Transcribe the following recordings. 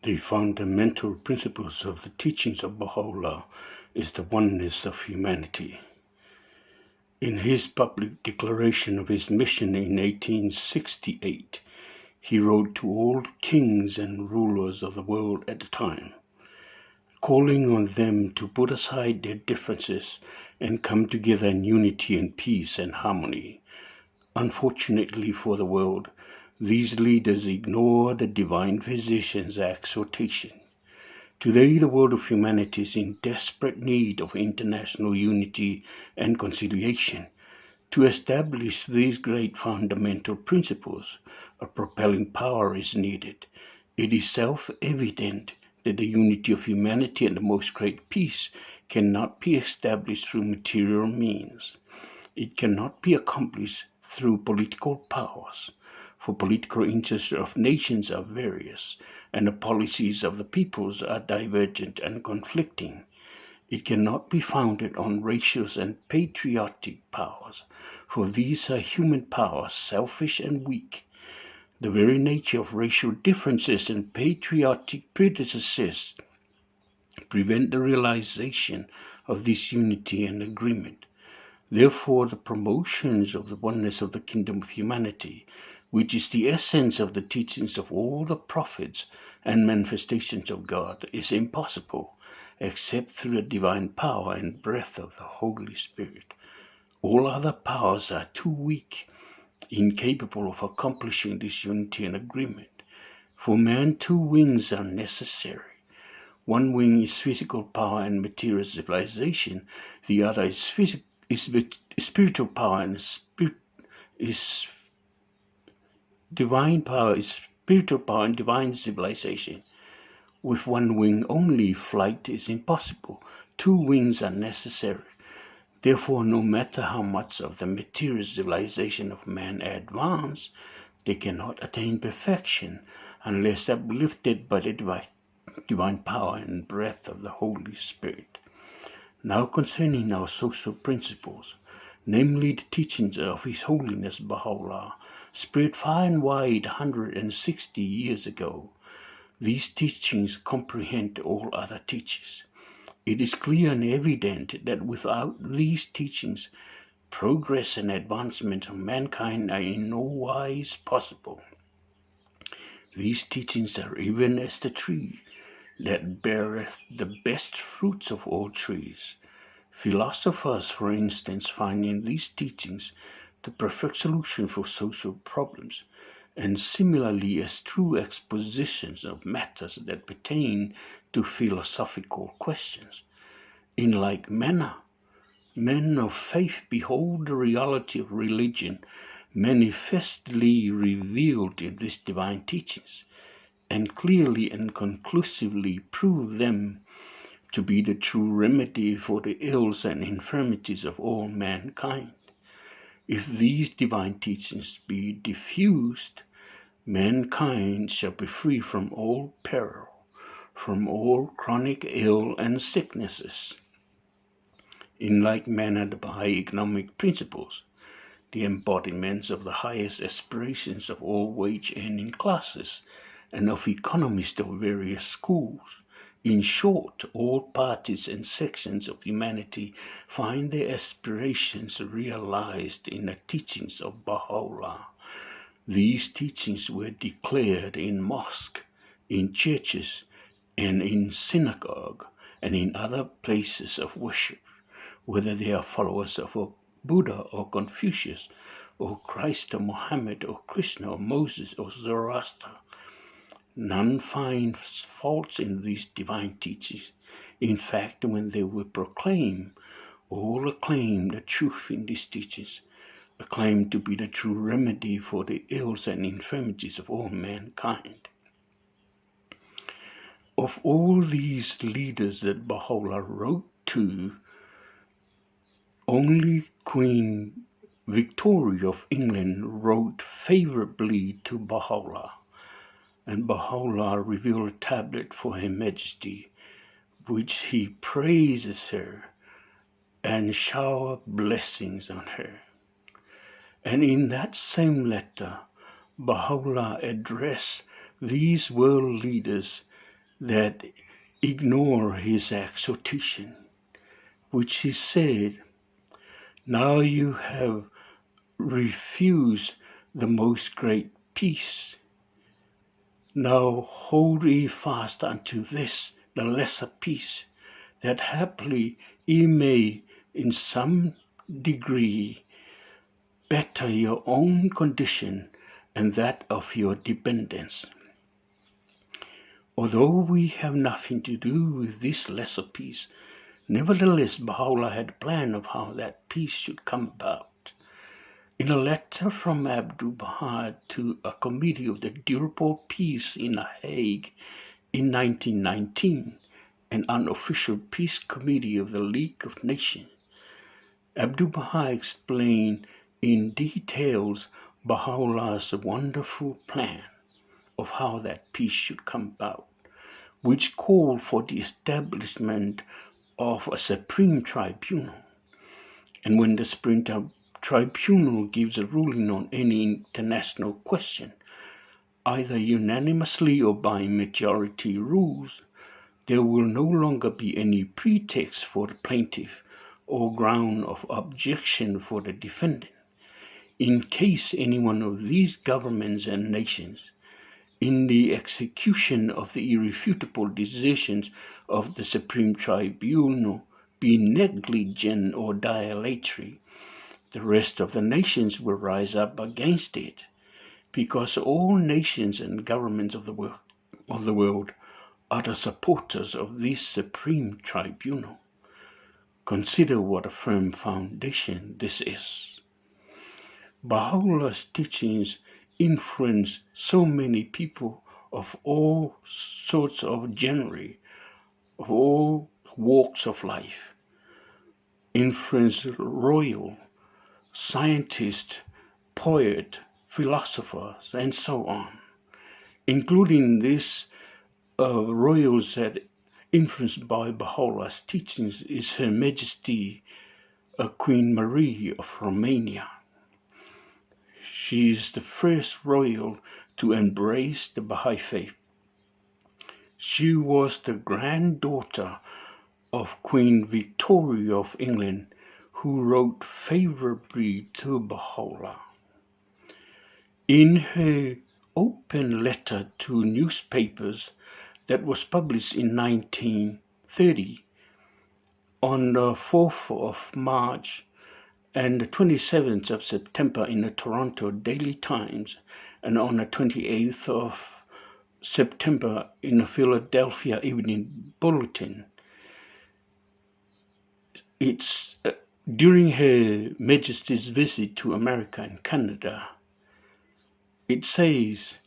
The fundamental principles of the teachings of Baha'u'llah is the oneness of humanity. In his public declaration of his mission in 1868, he wrote to all kings and rulers of the world at the time, calling on them to put aside their differences and come together in unity and peace and harmony. Unfortunately for the world, these leaders ignore the divine physician's exhortation. Today, the world of humanity is in desperate need of international unity and conciliation. To establish these great fundamental principles, a propelling power is needed. It is self-evident that the unity of humanity and the most great peace cannot be established through material means. It cannot be accomplished through political powers, for political interests of nations are various, and the policies of the peoples are divergent and conflicting. It cannot be founded on racial and patriotic powers, for these are human powers, selfish and weak. The very nature of racial differences and patriotic prejudices prevent the realization of this unity and agreement. Therefore, the promotions of the oneness of the kingdom of humanity, which is the essence of the teachings of all the prophets and manifestations of God, is impossible except through the divine power and breath of the Holy Spirit. All other powers are too weak, incapable of accomplishing this unity and agreement. For man, two wings are necessary. One wing is physical power and material civilization. The other is spiritual power and divine power, is spiritual power and divine civilization. With one wing only, flight is impossible. Two wings are necessary. Therefore, no matter how much of the material civilization of man advance, they cannot attain perfection unless uplifted by the divine power and breath of the Holy Spirit. Now concerning our social principles, namely the teachings of His Holiness Baha'u'llah, spread far and wide 160 years ago. These teachings comprehend all other teachings. It is clear and evident that without these teachings, progress and advancement of mankind are in no wise possible. These teachings are even as the tree that beareth the best fruits of all trees. Philosophers, for instance, find in these teachings the perfect solution for social problems, and similarly as true expositions of matters that pertain to philosophical questions. In like manner, men of faith behold the reality of religion manifestly revealed in these divine teachings, and clearly and conclusively prove them to be the true remedy for the ills and infirmities of all mankind. If these divine teachings be diffused, mankind shall be free from all peril, from all chronic ill and sicknesses. In like manner, the Baha'i economic principles, the embodiments of the highest aspirations of all wage-earning classes and of economists of various schools, in short, all parties and sections of humanity find their aspirations realized in the teachings of Baha'u'llah. These teachings were declared in mosques, in churches, and in synagogue, and in other places of worship, whether they are followers of Buddha or Confucius, or Christ or Muhammad or Krishna or Moses or Zoroaster. None find faults in these divine teachings. In fact, when they were proclaimed, all acclaimed the truth in these teachings, acclaimed to be the true remedy for the ills and infirmities of all mankind. Of all these leaders that Baha'u'llah wrote to, only Queen Victoria of England wrote favorably to Baha'u'llah, and Baha'u'llah revealed a tablet for Her Majesty, which he praises her and shower blessings on her. And in that same letter, Baha'u'llah addressed these world leaders that ignore his exhortation, which he said, "Now you have refused the most great peace. Now hold ye fast unto this, the lesser peace, that haply ye may in some degree better your own condition and that of your dependents." Although we have nothing to do with this lesser peace, nevertheless Baha'u'llah had a plan of how that peace should come about. In a letter from Abdu'l-Baha to a committee of the Durable Peace in The Hague in 1919, an unofficial peace committee of the League of Nations, Abdu'l-Baha explained in details Baha'u'llah's wonderful plan of how that peace should come about, which called for the establishment of a supreme tribunal. And when the supreme tribunal gives a ruling on any international question, either unanimously or by majority rules, there will no longer be any pretext for the plaintiff or ground of objection for the defendant. In case any one of these governments and nations, in the execution of the irrefutable decisions of the Supreme Tribunal, be negligent or dilatory, the rest of the nations will rise up against it, because all nations and governments of the world are the supporters of this Supreme Tribunal. Consider what a firm foundation this is. Baha'u'llah's teachings influence so many people of all sorts of genera, of all walks of life, influence royal, scientists, poets, philosophers, and so on, including these royals that influenced by Baha'u'llah's teachings is Her Majesty Queen Marie of Romania. She is the first royal to embrace the Baha'i faith. She was the granddaughter of Queen Victoria of England, who wrote favorably to Baha'u'llah. In her open letter to newspapers that was published in 1930, on the 4th of March and the 27th of September in the Toronto Daily Times, and on the 28th of September in the Philadelphia Evening Bulletin, it's during Her Majesty's visit to America and Canada. It says,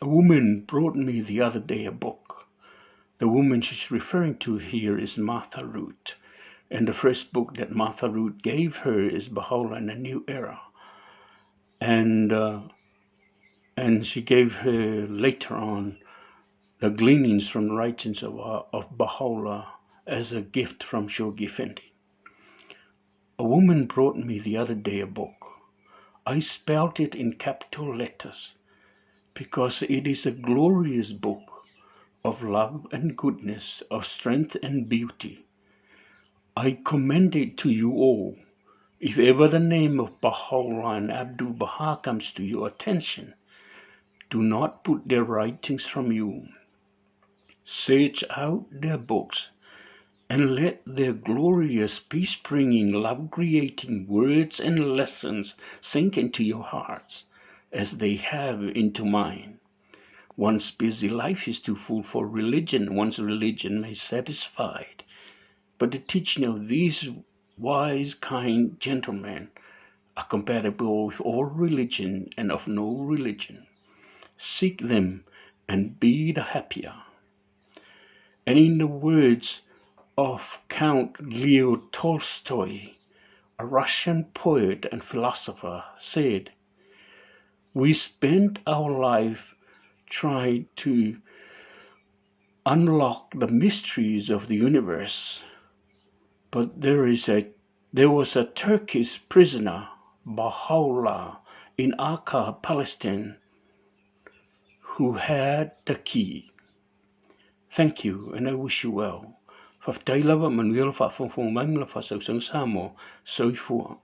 "A woman brought me the other day a book." The woman she's referring to here is Martha Root, and the first book that Martha Root gave her is Baha'u'llah in a New Era. And she gave her later on the gleanings from the writings of Baha'u'llah as a gift from Shoghi Effendi. "A woman brought me the other day a book. I spelled it in capital letters because it is a glorious book of love and goodness, of strength and beauty. I commend it to you all. If ever the name of Baha'u'llah and Abdu'l-Baha comes to your attention, do not put their writings from you. Search out their books and let their glorious, peace-bringing, love-creating words and lessons sink into your hearts as they have into mine. One's busy life is too full for religion. One's religion may satisfy, but the teaching of these wise, kind gentlemen are compatible with all religion and of no religion. Seek them and be the happier." And in the words of Count Leo Tolstoy, a Russian poet and philosopher, said, "We spent our life trying to unlock the mysteries of the universe, but there was a Turkish prisoner, Baha'u'llah, in Akka, Palestine, who had the key. Thank you, and I wish you well. Whaftai lava manuia la whaafonga mai la whasausang Samoa, soifua.